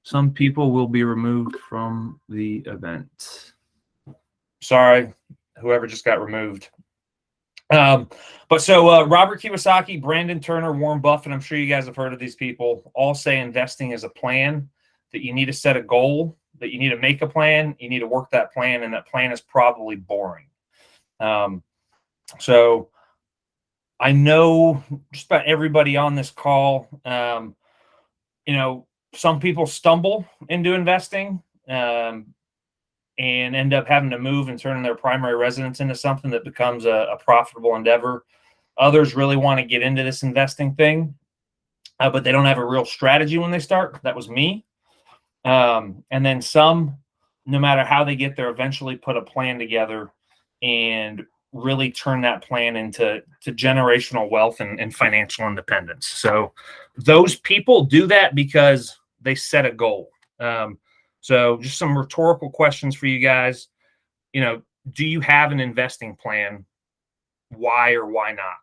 Some people will be removed from the event. Sorry, whoever just got removed. Robert Kiyosaki, Brandon Turner, Warren Buffett, I'm sure you guys have heard of these people, all say investing is a plan, that you need to set a goal, that you need to make a plan, you need to work that plan, and that plan is probably boring. So I know just about everybody on this call, some people stumble into investing and end up having to move and turning their primary residence into something that becomes a profitable endeavor. Others really want to get into this investing thing, but they don't have a real strategy when they start. That was me. And then some, no matter how they get there, eventually put a plan together and really turn that plan into generational wealth and financial independence. So those people do that because they set a goal. So just some rhetorical questions for you guys. Do you have an investing plan? Why or why not?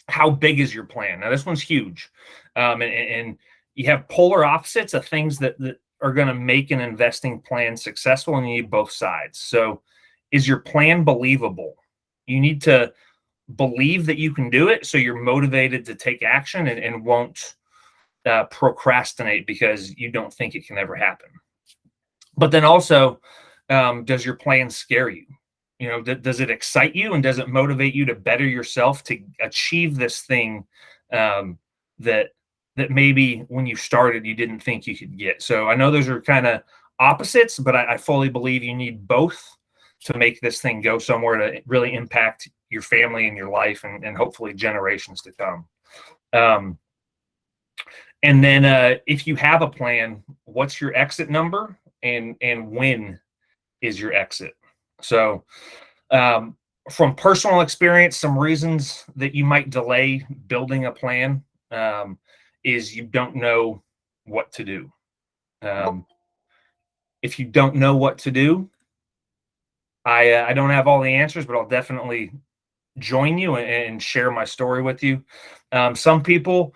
How big is your plan? Now, this one's huge. And you have polar opposites of things that are going to make an investing plan successful, and you need both sides. So is your plan believable? You need to believe that you can do it, so you're motivated to take action and won't procrastinate because you don't think it can ever happen. But then also, does your plan scare you? Does it excite you, and does it motivate you to better yourself to achieve this thing that maybe when you started you didn't think you could get? So I know those are kind of opposites, but I fully believe you need both to make this thing go somewhere to really impact your family and your life and hopefully generations to come. And then if you have a plan, what's your exit number and when is your exit? So from personal experience, some reasons that you might delay building a plan is you don't know what to do. If you don't know what to do, I don't have all the answers, but I'll definitely join you and share my story with you. Some people,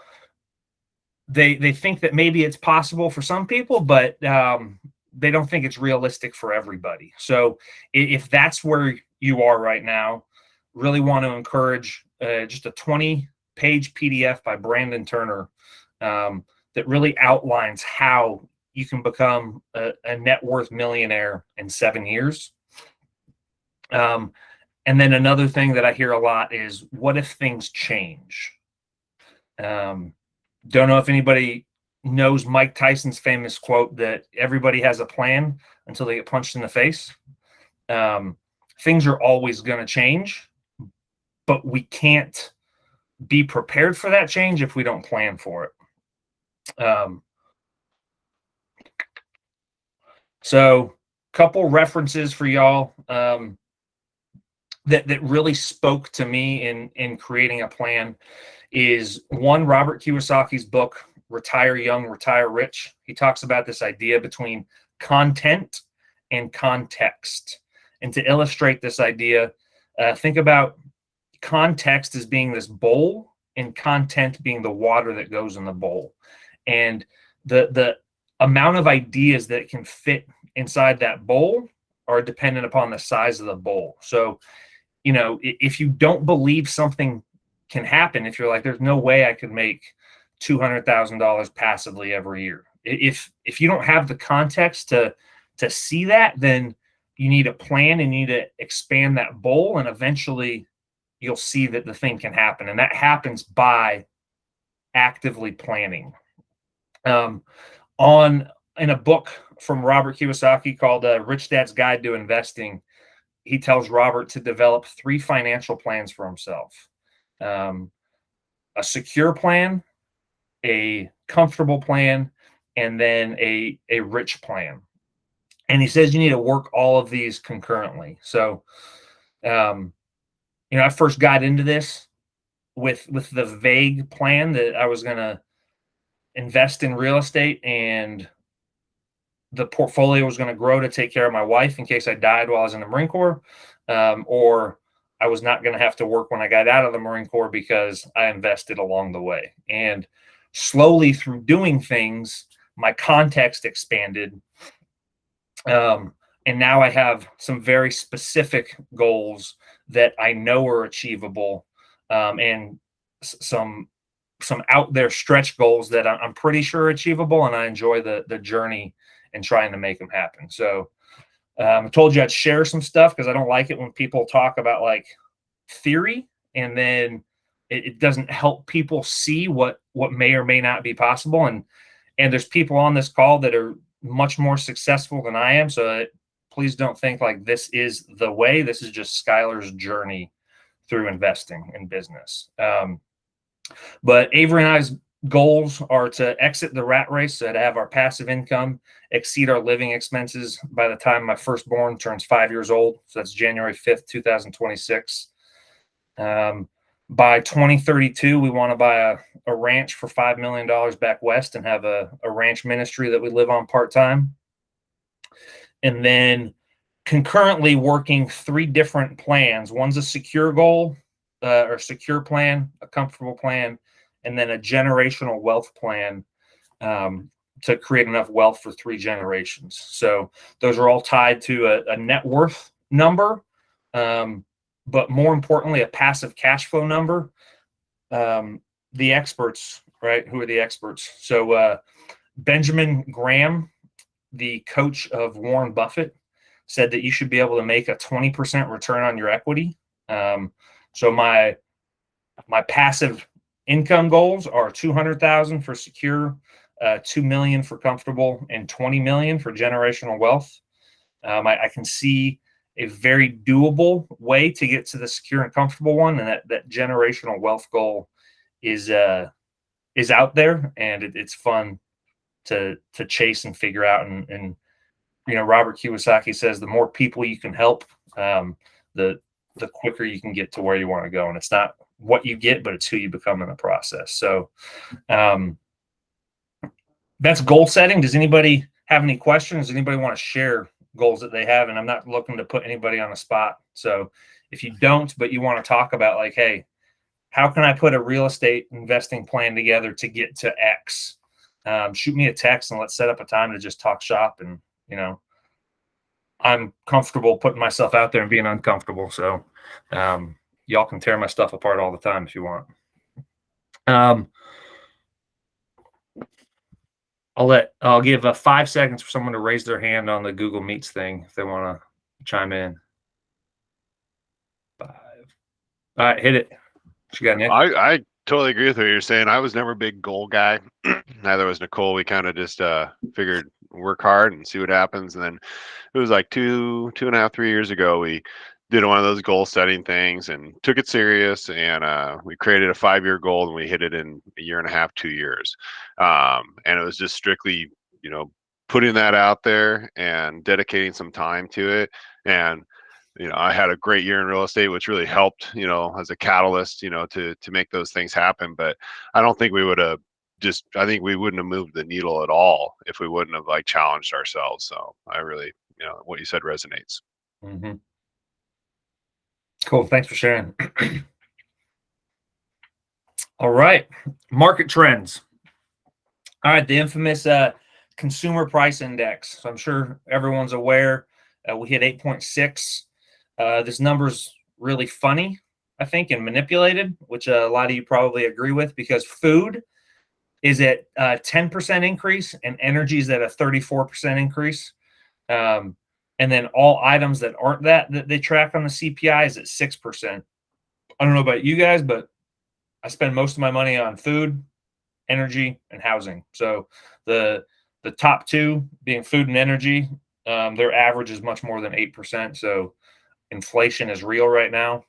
they think that maybe it's possible for some people, but they don't think it's realistic for everybody. So if that's where you are right now, really want to encourage just a 20-page PDF by Brandon Turner that really outlines how you can become a net worth millionaire in 7 years. And then another thing that I hear a lot is, what if things change? Don't know if anybody knows Mike Tyson's famous quote that everybody has a plan until they get punched in the face. Things are always going to change, but we can't be prepared for that change if we don't plan for it. So a couple references for y'all that really spoke to me in creating a plan is one, Robert Kiyosaki's book, Retire Young, Retire Rich. He talks about this idea between content and context. And to illustrate this idea, think about context as being this bowl and content being the water that goes in the bowl. And the amount of ideas that can fit inside that bowl are dependent upon the size of the bowl. So, if you don't believe something can happen, if you're like, there's no way I could make $200,000 passively every year. If you don't have the context to see that, then you need a plan and you need to expand that bowl, and eventually you'll see that the thing can happen. And that happens by actively planning. In a book from Robert Kiyosaki called Rich Dad's Guide to Investing, he tells Robert to develop 3 financial plans for himself. A secure plan, a comfortable plan, and then a rich plan. And he says you need to work all of these concurrently. So, I first got into this with the vague plan that I was going to invest in real estate and the portfolio was going to grow to take care of my wife in case I died while I was in the Marine Corps, or I was not going to have to work when I got out of the Marine Corps because I invested along the way. And slowly through doing things, my context expanded. And now I have some very specific goals that I know are achievable, and some out there stretch goals that I'm pretty sure are achievable, and I enjoy the journey and trying to make them happen. So I told you I'd share some stuff because I don't like it when people talk about like theory and then it doesn't help people see what may or may not be possible. And there's people on this call that are much more successful than I am. So please don't think like this is the way. This is just Skylar's journey through investing in business. But Avery and I's goals are to exit the rat race, so to have our passive income exceed our living expenses by the time my firstborn turns 5 years old. So that's January 5th, 2026. By 2032, we want to buy a ranch for $5 million back west and have a ranch ministry that we live on part-time. And then concurrently working 3 different plans. One's a secure goal or secure plan, a comfortable plan, and then a generational wealth plan to create enough wealth for 3 generations. So those are all tied to a net worth number, but more importantly, a passive cash flow number. The experts, right? Who are the experts? So Benjamin Graham, the coach of Warren Buffett, said that you should be able to make a 20% return on your equity. So my passive income goals are 200,000 for secure, 2 million for comfortable, and 20 million for generational wealth. I can see a very doable way to get to the secure and comfortable one, and that generational wealth goal is out there, and it's fun to chase and figure out. And Robert Kiyosaki says the more people you can help, the quicker you can get to where you want to go. And it's not what you get, but it's who you become in the process. So that's goal setting. Does anybody have any questions? Does anybody want to share goals that they have? And I'm not looking to put anybody on the spot. So if you don't, but you want to talk about like, hey, how can I put a real estate investing plan together to get to X? Shoot me a text and let's set up a time to just talk shop. And, I'm comfortable putting myself out there and being uncomfortable. So y'all can tear my stuff apart all the time if you want. I'll give 5 seconds for someone to raise their hand on the Google Meets thing if they want to chime in. 5. All right, hit it. What you got, Nick? I totally agree with what you're saying. I was never a big goal guy. Neither was Nicole. We kind of just figured work hard and see what happens. And then it was like 2.5, 3 years ago, we did one of those goal setting things and took it serious. And we created a 5-year goal and we hit it in a 1.5, 2 years. And it was just strictly, putting that out there and dedicating some time to it. And I had a great year in real estate, which really helped, as a catalyst, to make those things happen. But I don't think we would have I think we wouldn't have moved the needle at all if we wouldn't have challenged ourselves. So I really, what you said resonates. Mm-hmm. Cool. Thanks for sharing. All right. Market trends. All right. The infamous consumer price index. So I'm sure everyone's aware we hit 8.6. This number's really funny, I think, and manipulated, which a lot of you probably agree with, because food is at 10% increase and energy is at a 34% increase. And then all items that aren't that they track on the CPI is at 6%. I don't know about you guys, but I spend most of my money on food, energy, and housing. So the top 2 being food and energy, their average is much more than 8%. So inflation is real right now,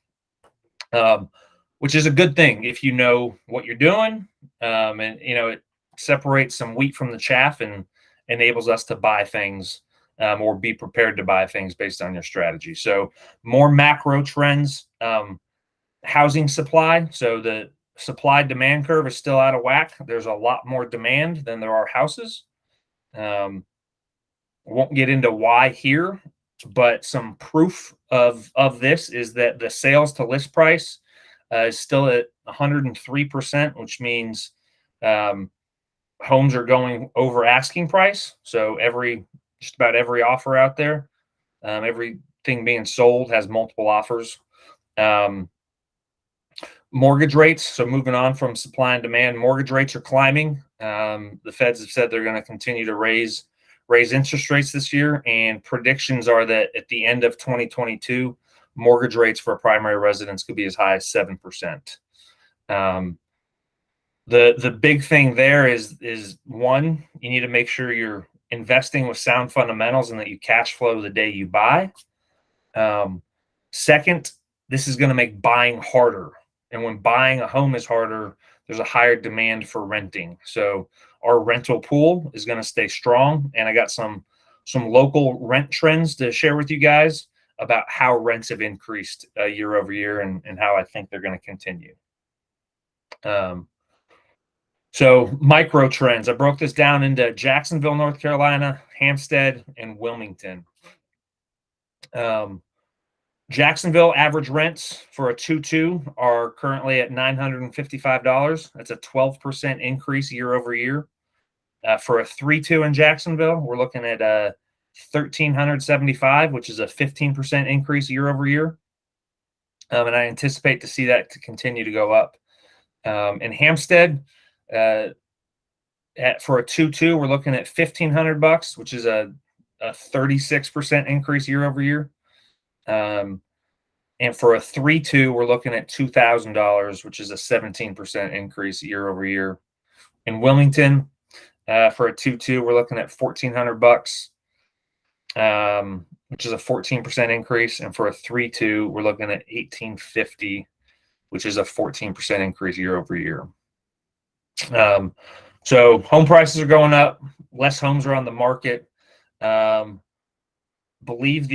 which is a good thing if you know what you're doing. And it separates some wheat from the chaff and enables us to buy things or be prepared to buy things based on your strategy. So more macro trends, housing supply. So the supply demand curve is still out of whack. There's a lot more demand than there are houses. Won't get into why here, but some proof of this is that the sales to list price is still at 103%, which means homes are going over asking price. So just about every offer out there, everything being sold has multiple offers. Mortgage rates. So moving on from supply and demand, mortgage rates are climbing. The Feds have said they're going to continue to raise interest rates this year, and predictions are that at the end of 2022, mortgage rates for a primary residence could be as high as 7%. The big thing there is one, you need to make sure you're investing with sound fundamentals and that you cash flow the day you buy. Second, this is going to make buying harder. And when buying a home is harder, there's a higher demand for renting. So our rental pool is going to stay strong. And I got some local rent trends to share with you guys about how rents have increased year over year and how I think they're going to continue. So micro trends, I broke this down into Jacksonville, North Carolina, Hampstead, and Wilmington. Jacksonville average rents for a 2-2 are currently at $955. That's a 12% increase year over year. For a 3-2 in Jacksonville, we're looking at $1,375, which is a 15% increase year over year. And I anticipate to see that to continue to go up. In Hampstead, for a 2-2, we're looking at $1,500, which is a 36% increase year over year. And for a 3-2, we're looking at $2,000, which is a 17% increase year over year. In Wilmington, for a 2-2, we're looking at $1,400, which is a 14% increase. And for a 3-2, we're looking at $1,850, which is a 14% increase year over year. So home prices are going up. Less homes are on the market. Believe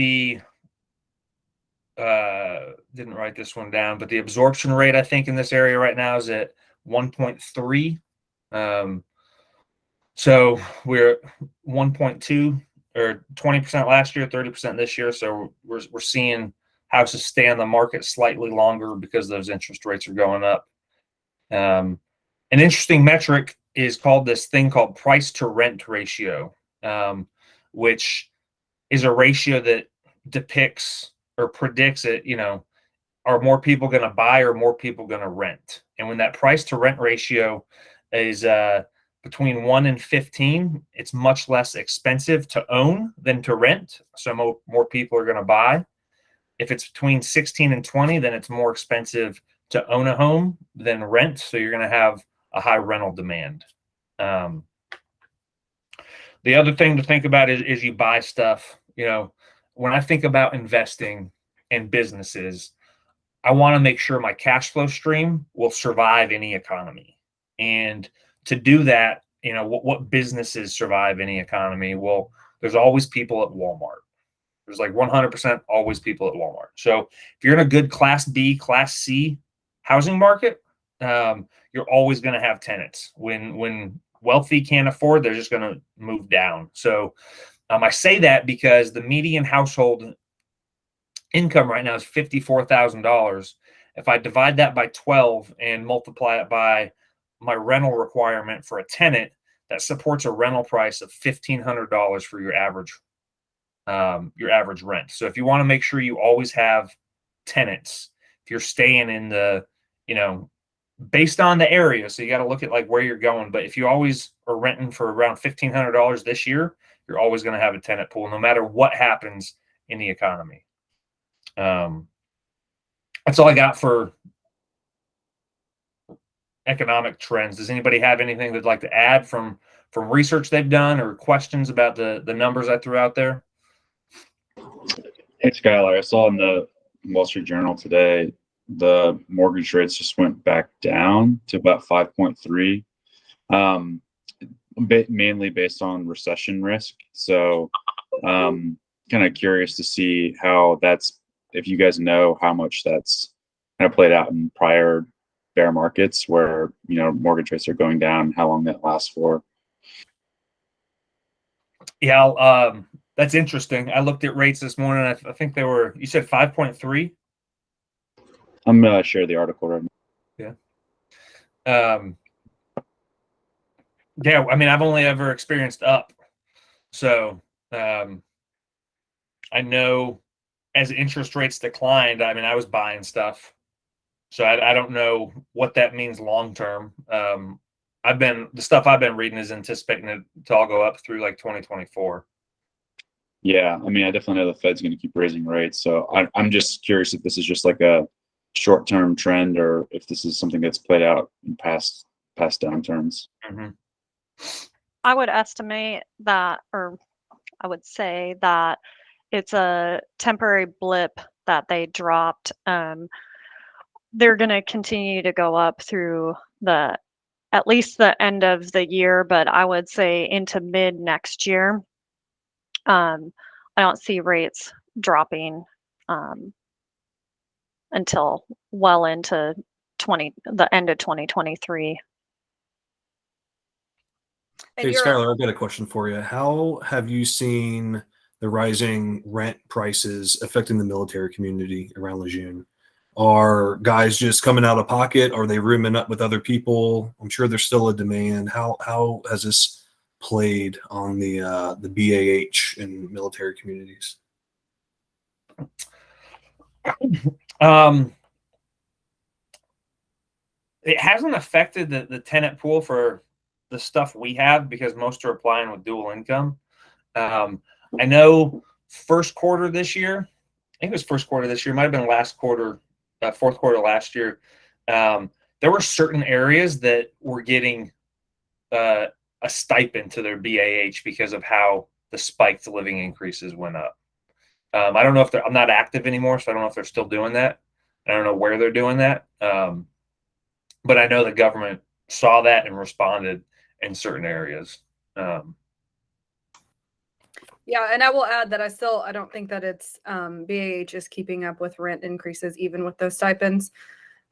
didn't write this one down, but the absorption rate, I think, in this area right now is at 1.3. So we're 1.2 or 20% last year, 30% this year. So we're seeing houses stay on the market slightly longer because those interest rates are going up. An interesting metric is called price to rent ratio, which is a ratio that depicts or predicts it, are more people going to buy or more people going to rent? And when that price to rent ratio is between 1 and 15, it's much less expensive to own than to rent. So more people are going to buy. If it's between 16 and 20, then it's more expensive to own a home than rent. So you're going to have a high rental demand. The other thing to think about is you buy stuff. When I think about investing in businesses, I want to make sure my cash flow stream will survive any economy. And to do that, what businesses survive any economy? Well, there's always people at Walmart. There's like 100% always people at Walmart. So if you're in a good Class B, Class C housing market, you're always going to have tenants. When wealthy can't afford, they're just going to move down. So I say that because the median household income right now is $54,000. If I divide that by 12 and multiply it by my rental requirement for a tenant, that supports a rental price of $1,500 for your average rent. So if you want to make sure you always have tenants, if you're staying in the, based on the area, so you got to look at like where you're going. But if you always are renting for around $1,500 this year, you're always going to have a tenant pool, no matter what happens in the economy. That's all I got for economic trends. Does anybody have anything they'd like to add from research they've done or questions about the numbers I threw out there? Hey, Skylar, I saw in the Wall Street Journal today, the mortgage rates just went back down to about 5.3, mainly based on recession risk. So kind of curious to see how if you guys know how much that's kind of played out in prior bear markets where, mortgage rates are going down, how long that lasts for. Yeah, that's interesting. I looked at rates this morning. I think you said 5.3? I'm going to share the article right now. Yeah. Yeah, I mean, I've only ever experienced up. So I know as interest rates declined, I mean, I was buying stuff. So I don't know what that means long term. The stuff I've been reading is anticipating it to all go up through like 2024. Yeah, I mean, I definitely know the Fed's going to keep raising rates. So I'm just curious if this is just like a short-term trend or if this is something that's played out in past downturns. Mm-hmm. I would estimate that, or I would say that it's a temporary blip that they dropped. They're going to continue to go up through at least the end of the year, but I would say into mid next year. I don't see rates dropping until well into the end of 2023. Hey, Skylar, I've got a question for you. How have you seen the rising rent prices affecting the military community around Lejeune? Are guys just coming out of pocket? Are they rooming up with other people? I'm sure there's still a demand. How has this played on the BAH and military communities? It hasn't affected the tenant pool for the stuff we have because most are applying with dual income. I know first quarter this year, I think it was first quarter this year, might have been last quarter, fourth quarter last year. There were certain areas that were getting a stipend to their BAH because of how the spiked living increases went up. I don't know if I'm not active anymore, so I don't know if they're still doing that. I don't know where they're doing that. But I know the government saw that and responded in certain areas. Yeah, and I will add that I don't think that it's BAH is keeping up with rent increases even with those stipends.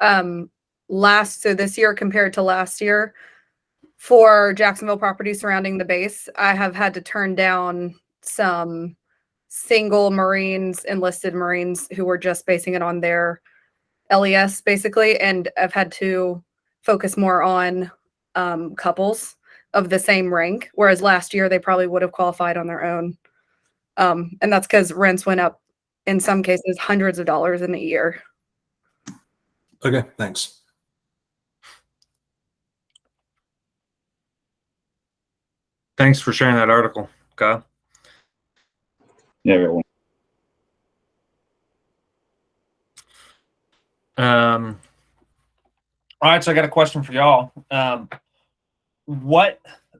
So this year compared to last year, for Jacksonville properties surrounding the base, I have had to turn down some single Marines, enlisted Marines who were just basing it on their LES basically, and I've had to focus more on couples of the same rank, whereas last year they probably would have qualified on their own. And that's because rents went up in some cases hundreds of dollars in a year. Okay, thanks. Thanks for sharing that article, Kyle. Yeah, everyone. All right, so I got a question for y'all.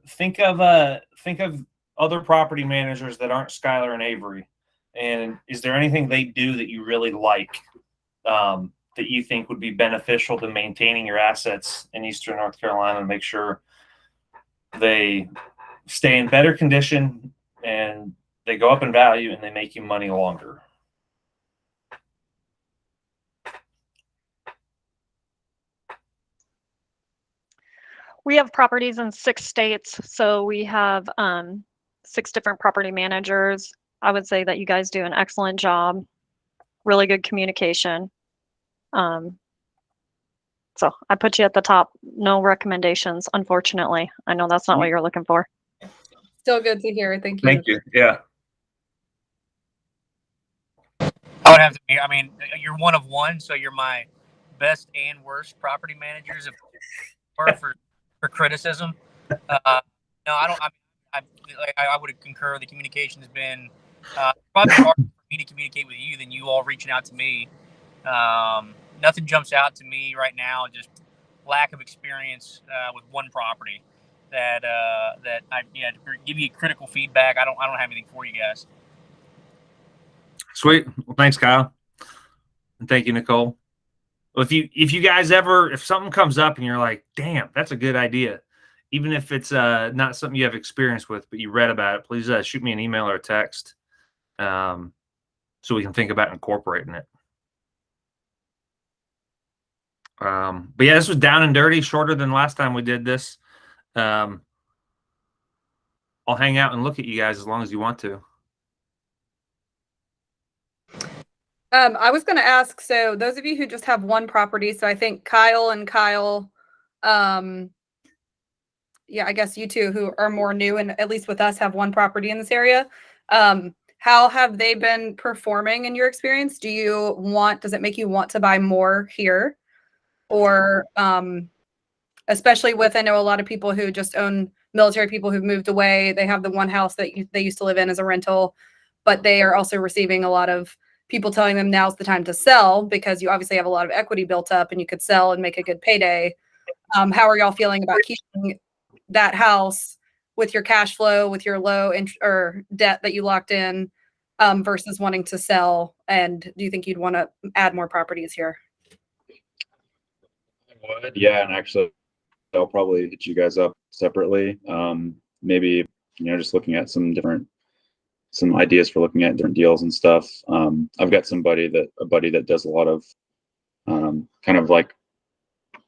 Think of other property managers that aren't Skylar and Avery, and is there anything they do that you really like that you think would be beneficial to maintaining your assets in Eastern North Carolina and make sure they stay in better condition and they go up in value and they make you money longer? We have properties in 6 states, so we have 6 different property managers. I would say that you guys do an excellent job, really good communication. So I put you at the top. No recommendations, unfortunately. I know that's not what you're looking for. Still good to hear. Thank you. Thank you. Yeah. I would have to be. I mean, you're one of one, so you're my best and worst property managers for criticism. No, I don't. I would concur. The communication has been probably harder for me to communicate with you than you all reaching out to me. Nothing jumps out to me right now. Just lack of experience with one property. That I to give you critical feedback. I don't have anything for you guys. Sweet. Well, thanks, Kyle. And thank you, Nicole. Well, if something comes up and you're like, damn, that's a good idea, even if it's not something you have experience with, but you read about it, please shoot me an email or a text so we can think about incorporating it. But yeah, this was down and dirty, shorter than last time we did this. I'll hang out and look at you guys as long as you want to. I was going to ask, so those of you who just have one property, so I think Kyle, yeah, I guess you two who are more new and at least with us have one property in this area. How have they been performing in your experience? Does it make you want to buy more here? Or especially with, I know a lot of people who just own military people who've moved away. They have the one house that they used to live in as a rental, but they are also receiving a lot of people telling them now's the time to sell because you obviously have a lot of equity built up and you could sell and make a good payday. How are y'all feeling about keeping that house with your cash flow, with your low or debt that you locked in, versus wanting to sell? And do you think you'd want to add more properties here? I would, yeah, and actually, I'll probably hit you guys up separately. Maybe just looking at some ideas for looking at different deals and stuff. I've got a buddy that does a lot of kind of like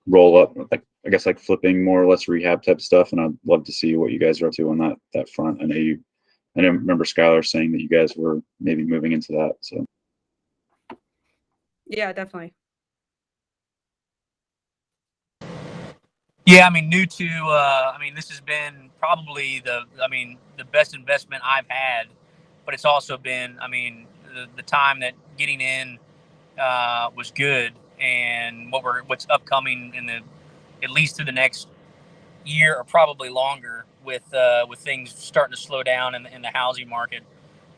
roll up, like I guess like flipping more or less rehab type stuff, and I'd love to see what you guys are up to on that front. I remember Skylar saying that you guys were maybe moving into that. So Yeah, definitely. Yeah, I mean, this has been probably the best investment I've had, but it's also been, the time that getting in was good, and what's upcoming at least through the next year or probably longer with things starting to slow down in the housing market.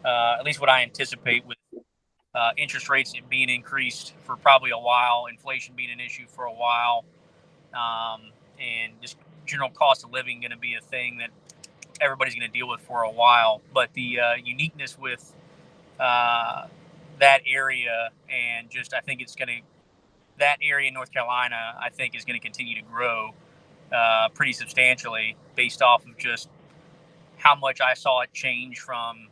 At least what I anticipate with interest rates being increased for probably a while, inflation being an issue for a while. And just general cost of living going to be a thing that everybody's going to deal with for a while. But the uniqueness with that area, and just I think that area in North Carolina, I think is going to continue to grow pretty substantially based off of just how much I saw it change from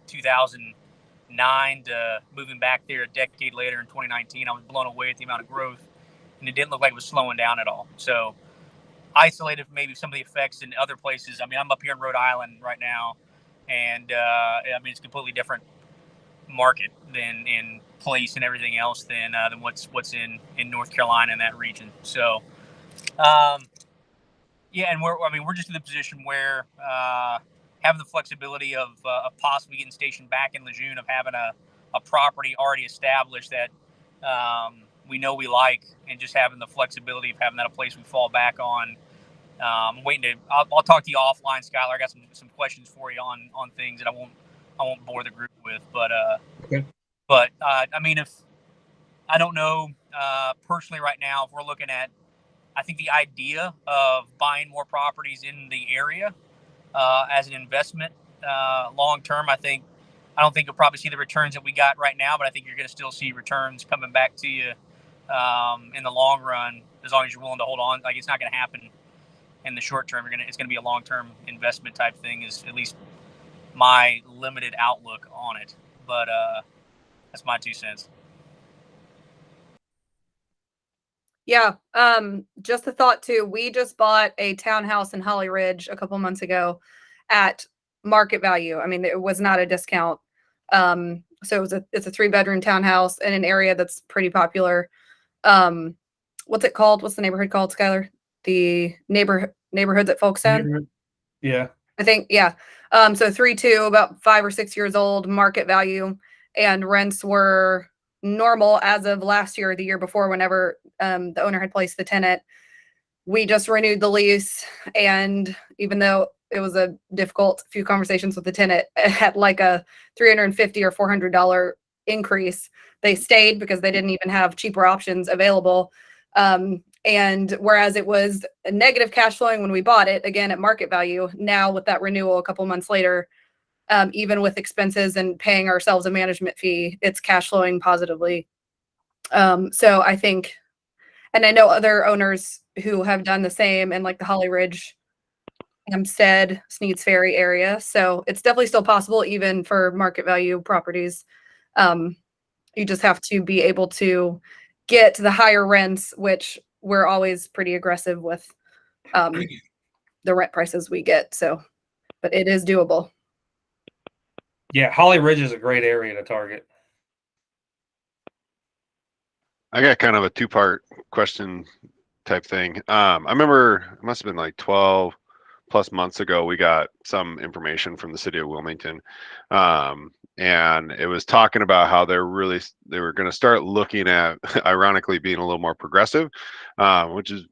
2009 to moving back there a decade later in 2019. I was blown away at the amount of growth, and it didn't look like it was slowing down at all. So isolated from maybe some of the effects in other places. I'm up here in Rhode Island right now, and it's a completely different market than in place and everything else than what's in North Carolina in that region. So, yeah, and we're just in the position where having the flexibility of possibly getting stationed back in Lejeune, of having a property already established that we know we like, and just having the flexibility of having that a place we fall back on. I'm waiting to. I'll talk to you offline, Skylar. I got some questions for you on things that I won't bore the group with. But Okay. But if I don't know personally right now, if we're looking at, I think the idea of buying more properties in the area as an investment long term, I don't think you'll probably see the returns that we got right now, but I think you're going to still see returns coming back to you in the long run, as long as you're willing to hold on. Like, it's not going to happen in the short term. It's going to be a long term investment type thing, is at least my limited outlook on it. But that's my 2 cents. Yeah. Just a thought too. We just bought a townhouse in Holly Ridge a couple months ago at market value. I mean, it was not a discount. So it's a 3-bedroom townhouse in an area that's pretty popular. What's it called? What's the neighborhood called, Skylar? The neighborhood that folks in? Yeah. I think, yeah. So 3-2, about 5 or 6 years old, market value, and rents were normal as of last year or the year before, whenever the owner had placed the tenant. We just renewed the lease, and even though it was a difficult few conversations with the tenant, it had like a $350 or $400 increase. They stayed because they didn't even have cheaper options available. And whereas it was a negative cash flowing when we bought it, again at market value, now with that renewal a couple months later, even with expenses and paying ourselves a management fee, it's cash flowing positively. So I think, and I know other owners who have done the same in like the Holly Ridge, Hempstead, Sneads Ferry area. So it's definitely still possible, even for market value properties. You just have to be able to get the higher rents, which we're always pretty aggressive with the rent prices we get. So, but it is doable. Yeah, Holly Ridge is a great area to target. I got kind of a 2-part question type thing. I remember it must have been like 12 plus months ago, we got some information from the city of Wilmington. And it was talking about how they were going to start looking at, ironically, being a little more progressive, which is,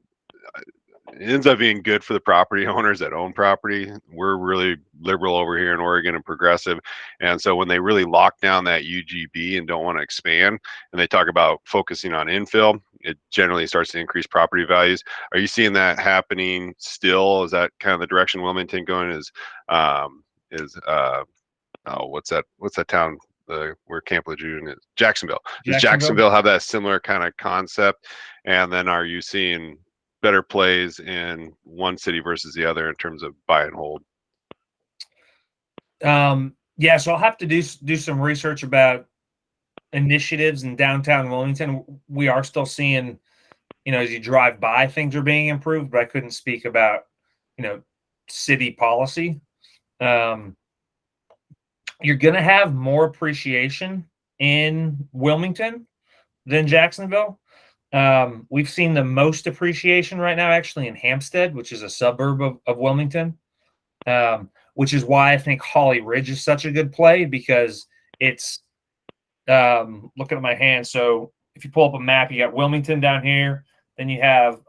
it ends up being good for the property owners that own property. We're really liberal over here in Oregon and progressive. And so when they really lock down that UGB and don't want to expand, and they talk about focusing on infill, it generally starts to increase property values. Are you seeing that happening still? Is that kind of the direction Wilmington going? What's that town where Camp Lejeune is? Jacksonville. Does Jacksonville have that similar kind of concept? And then are you seeing better plays in one city versus the other in terms of buy and hold? Yeah, so I'll have to do some research about initiatives in downtown Wilmington. We are still seeing, as you drive by, things are being improved, but I couldn't speak about, city policy. You're going to have more appreciation in Wilmington than Jacksonville. We've seen the most appreciation right now actually in Hampstead, which is a suburb of Wilmington, which is why I think Holly Ridge is such a good play, because it's looking at my hand. So if you pull up a map, you got Wilmington down here, then you have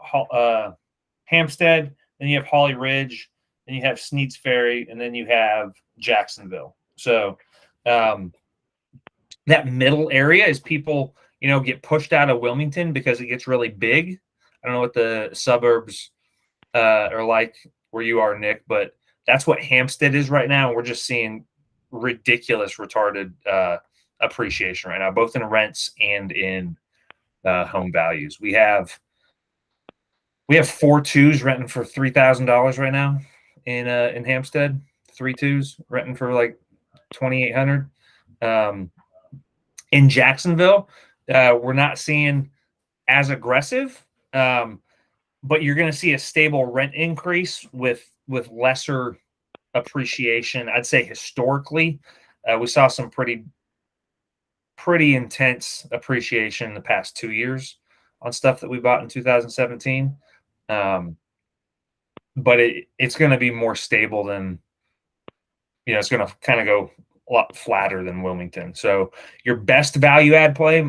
Hampstead, then you have Holly Ridge, then you have Sneads Ferry, and then you have Jacksonville. So that middle area is people, get pushed out of Wilmington because it gets really big. I don't know what the suburbs are like where you are, Nick, but that's what Hampstead is right now. We're just seeing ridiculous, retarded appreciation right now, both in rents and in home values. We have 4 2s renting for $3,000 right now in Hampstead. 3 2s renting for like $2,800. In Jacksonville, we're not seeing as aggressive, but you're going to see a stable rent increase with lesser appreciation. I'd say historically, we saw some pretty intense appreciation in the past 2 years on stuff that we bought in 2017. But it's going to be more stable than, it's going to kind of go a lot flatter than Wilmington. So your best value add play,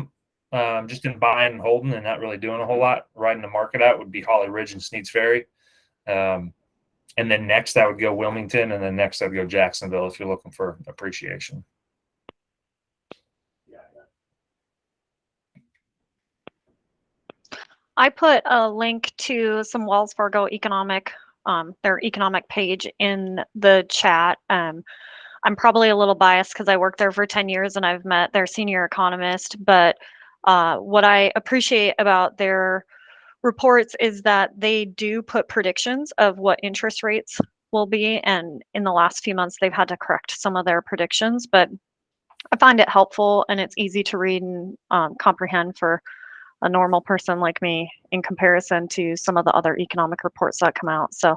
just in buying and holding and not really doing a whole lot, riding the market out, would be Holly Ridge and Sneads Ferry. And then next I would go Wilmington, and then next I'd go Jacksonville if you're looking for appreciation. I put a link to some Wells Fargo their economic page in the chat. I'm probably a little biased because I worked there for 10 years and I've met their senior economist, but what I appreciate about their reports is that they do put predictions of what interest rates will be, and in the last few months they've had to correct some of their predictions, but I find it helpful and it's easy to read and comprehend for a normal person like me in comparison to some of the other economic reports that come out. So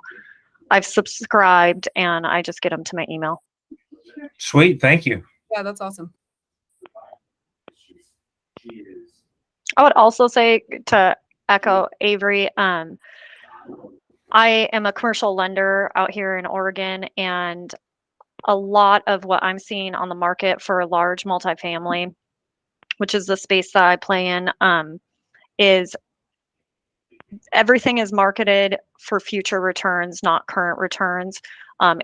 I've subscribed and I just get them to my email. Sweet. Thank you. Yeah, that's awesome. I would also say, to echo Avery, I am a commercial lender out here in Oregon, and a lot of what I'm seeing on the market for large multifamily, which is the space that I play in, is everything is marketed for future returns, not current returns.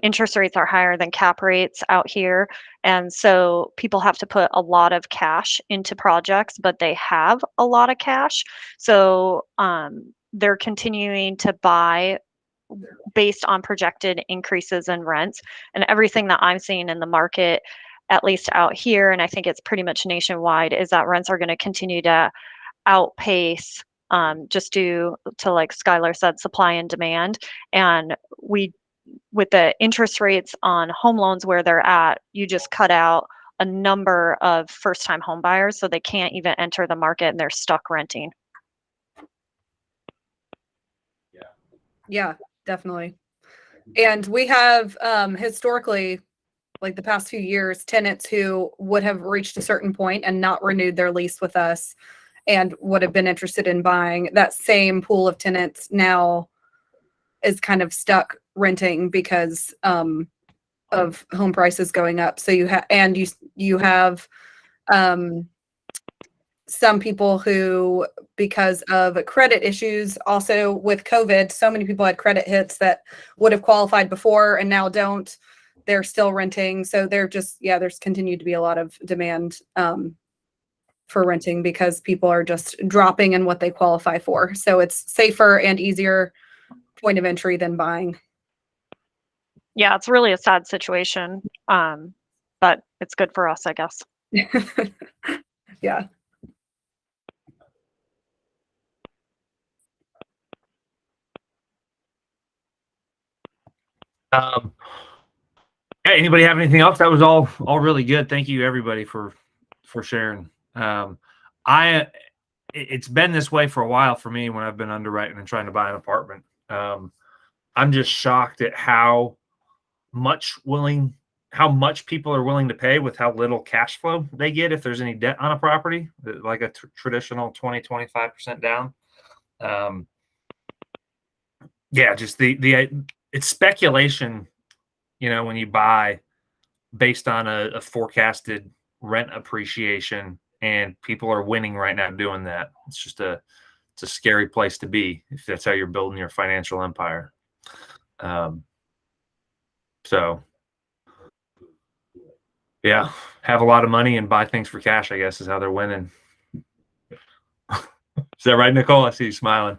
Interest rates are higher than cap rates out here. And so people have to put a lot of cash into projects, but they have a lot of cash. So they're continuing to buy based on projected increases in rents. And everything that I'm seeing in the market, at least out here, and I think it's pretty much nationwide, is that rents are going to continue to outpace, just due to, like Skylar said, supply and demand. And with the interest rates on home loans where they're at, you just cut out a number of first-time home buyers, so they can't even enter the market and they're stuck renting. Yeah, definitely. And we have historically, like the past few years, tenants who would have reached a certain point and not renewed their lease with us and would have been interested in buying. That same pool of tenants now is kind of stuck renting because of home prices going up. So you have, and you have some people who, because of credit issues, also with COVID, so many people had credit hits that would have qualified before and now don't. They're still renting. So they're just, there's continued to be a lot of demand for renting because people are just dropping in what they qualify for. So it's safer and easier point of entry than buying. Yeah, it's really a sad situation. But it's good for us, I guess. Yeah. Yeah, anybody have anything else? That was all really good. Thank you everybody for sharing. It's been this way for a while for me when I've been underwriting and trying to buy an apartment. I'm just shocked at how much people are willing to pay with how little cash flow they get if there's any debt on a property, like a traditional 20-25% down. Just it's speculation, when you buy based on a forecasted rent appreciation, and people are winning right now doing that. It's just it's a scary place to be if that's how you're building your financial empire. So yeah, have a lot of money and buy things for cash, I guess, is how they're winning. Is that right, Nicole? I see you smiling.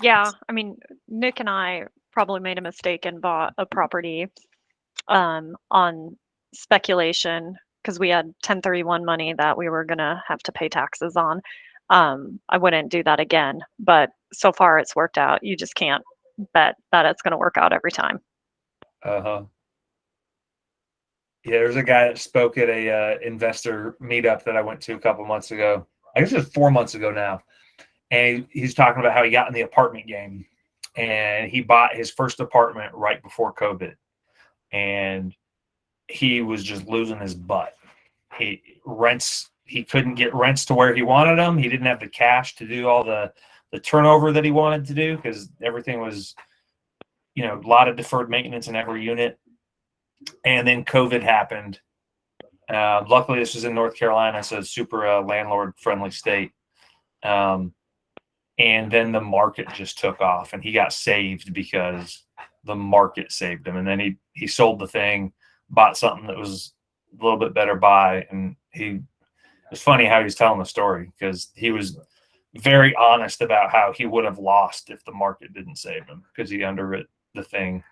Yeah, I mean, Nick and I probably made a mistake and bought a property on speculation because we had 1031 money that we were going to have to pay taxes on. I wouldn't do that again, but so far it's worked out. You just can't bet that it's going to work out every time. Yeah, there's a guy that spoke at a investor meetup that I went to a couple months ago. I guess it was 4 months ago now. And he's talking about how he got in the apartment game, and he bought his first apartment right before COVID, and he was just losing his butt. He couldn't get rents to where he wanted them. He didn't have the cash to do all the turnover that he wanted to do because everything was, a lot of deferred maintenance in every unit. And then COVID happened. Luckily, this was in North Carolina, so it's super landlord-friendly state. And then the market just took off, and he got saved because the market saved him. And then he sold the thing, bought something that was a little bit better buy. And it's funny how he's telling the story because he was very honest about how he would have lost if the market didn't save him because he underwrote the thing,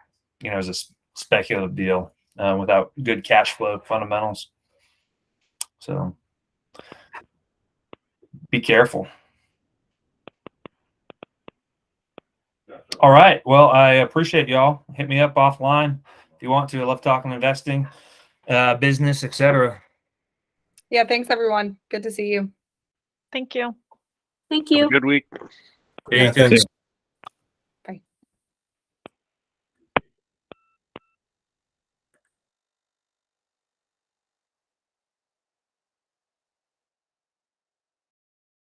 as a speculative deal without good cash flow fundamentals. So be careful. All right. Well, I appreciate y'all. Hit me up offline if you want to. I love talking investing, business, etc. Yeah. Thanks, everyone. Good to see you. Thank you. Thank Have you. a good week. Yeah, thanks.